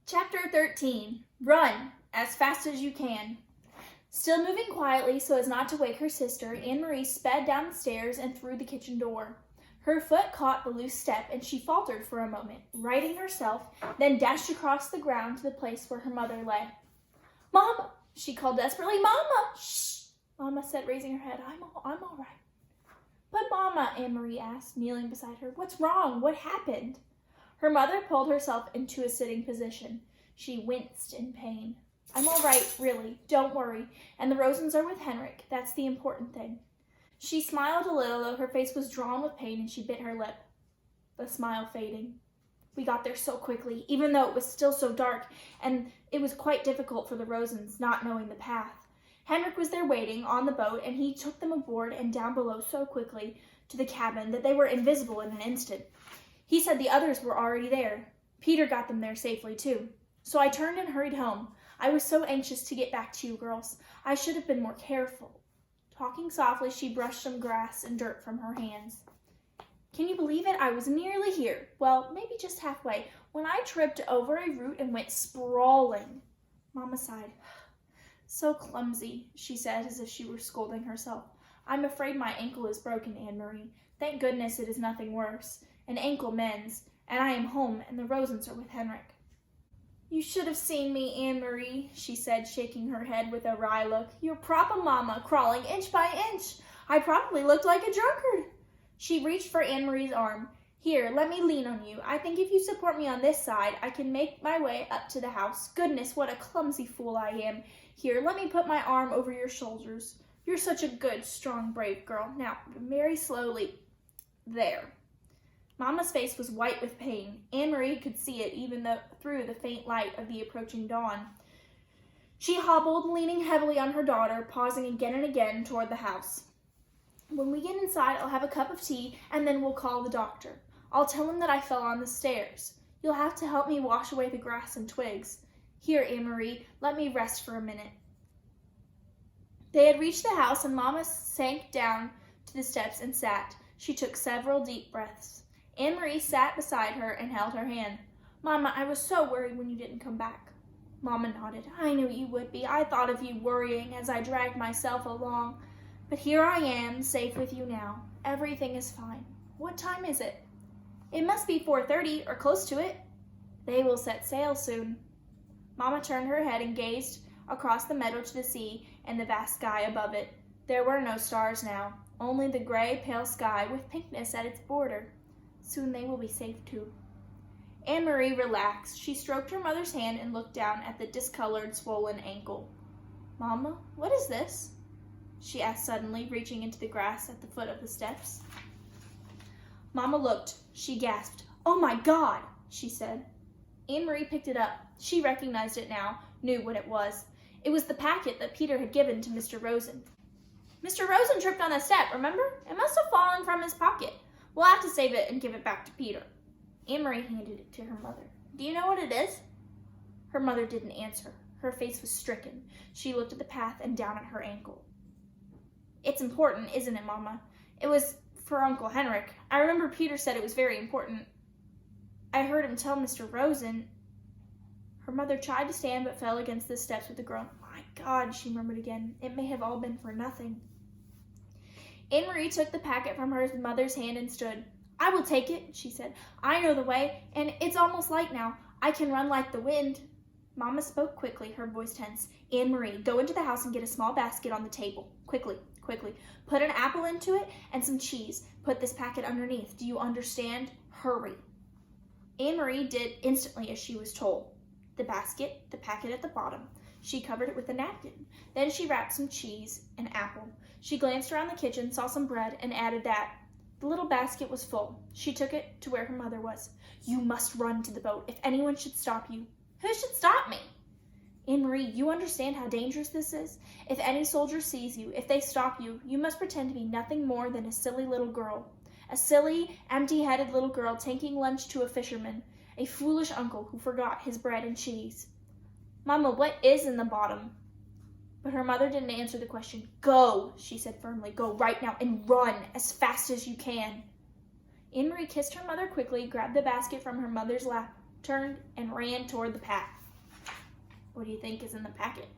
Chapter 13. Run as fast as you can. Still moving quietly so as not to wake her sister, Anne-Marie sped down the stairs and through the kitchen door. Her foot caught the loose step and she faltered for a moment, righting herself, then dashed across the ground to the place where her mother lay. "Mama!" she called desperately. "Mama!" "Shh!" Mama said, raising her head. I'm all right." "But Mama," Anne-Marie asked, kneeling beside her, "what's wrong? What happened?" Her mother pulled herself into a sitting position. She winced in pain. "I'm all right, really. Don't worry. And the Rosens are with Henrik. That's the important thing." She smiled a little, though her face was drawn with pain, and she bit her lip, the smile fading. "We got there so quickly, even though it was still so dark, and it was quite difficult for the Rosens, not knowing the path. Henrik was there waiting on the boat, and he took them aboard and down below so quickly to the cabin that they were invisible in an instant. He said the others were already there. Peter got them there safely, too. So I turned and hurried home. I was so anxious to get back to you girls. I should have been more careful." Talking softly, she brushed some grass and dirt from her hands. "Can you believe it? I was nearly here. Well, maybe just halfway, when I tripped over a root and went sprawling." Mama sighed. "So clumsy," she said, as if she were scolding herself. "I'm afraid my ankle is broken, Anne-Marie. Thank goodness it is nothing worse. An ankle mends, and I am home, and the Rosens are with Henrik." "You should have seen me, Anne-Marie," she said, shaking her head with a wry look. "Your proper mama, crawling inch by inch. I probably looked like a drunkard." She reached for Anne-Marie's arm. "Here, let me lean on you. I think if you support me on this side, I can make my way up to the house. Goodness, what a clumsy fool I am. Here, let me put my arm over your shoulders. You're such a good, strong, brave girl. Now, very slowly. There." Mama's face was white with pain. Anne-Marie could see it even through the faint light of the approaching dawn. She hobbled, leaning heavily on her daughter, pausing again and again toward the house. "When we get inside, I'll have a cup of tea, and then we'll call the doctor. I'll tell him that I fell on the stairs. You'll have to help me wash away the grass and twigs. Here, Anne-Marie, let me rest for a minute." They had reached the house, and Mama sank down to the steps and sat. She took several deep breaths. Anne-Marie sat beside her and held her hand. "Mama, I was so worried when you didn't come back." Mama nodded. "I knew you would be. I thought of you worrying as I dragged myself along. But here I am, safe with you now. Everything is fine. What time is it?" "It must be 4:30 or close to it." "They will set sail soon." Mama turned her head and gazed across the meadow to the sea and the vast sky above it. There were no stars now, only the gray, pale sky with pinkness at its border. Soon they will be safe too. Anne-Marie relaxed. She stroked her mother's hand and looked down at the discolored, swollen ankle. "Mama, what is this?" she asked suddenly, reaching into the grass at the foot of the steps. Mama looked. She gasped. "Oh my God!" she said. Anne-Marie picked it up. She recognized it now, knew what it was. It was the packet that Peter had given to Mr. Rosen. "Mr. Rosen tripped on the step, remember? It must have fallen from his pocket. We'll have to save it and give it back to Peter." Anne-Marie handed it to her mother. "Do you know what it is?" Her mother didn't answer. Her face was stricken. She looked at the path and down at her ankle. "It's important, isn't it, Mama? It was for Uncle Henrik. I remember Peter said it was very important. I heard him tell Mr. Rosen." Her mother tried to stand but fell against the steps with a groan. "My God," she murmured again. "It may have all been for nothing." Anne-Marie took the packet from her mother's hand and stood. "I will take it," she said. "I know the way, and it's almost light now. I can run like the wind." Mama spoke quickly, her voice tense. "Anne-Marie, go into the house and get a small basket on the table. Quickly, quickly. Put an apple into it and some cheese. Put this packet underneath. Do you understand? Hurry." Anne-Marie did instantly as she was told. The packet at the bottom. She covered it with a napkin. Then she wrapped some cheese and apple. She glanced around the kitchen, saw some bread, and added that. The little basket was full. She took it to where her mother was. "You must run to the boat. If anyone should stop you." "Who should stop me?" "Anne-Marie, you understand how dangerous this is? If any soldier sees you, if they stop you, you must pretend to be nothing more than a silly little girl. A silly, empty-headed little girl taking lunch to a fisherman. A foolish uncle who forgot his bread and cheese." "Mama, what is in the bottom?" But her mother didn't answer the question. "Go," she said firmly. "Go right now and run as fast as you can." Anne-Marie kissed her mother quickly, grabbed the basket from her mother's lap, turned, and ran toward the pack. What do you think is in the packet?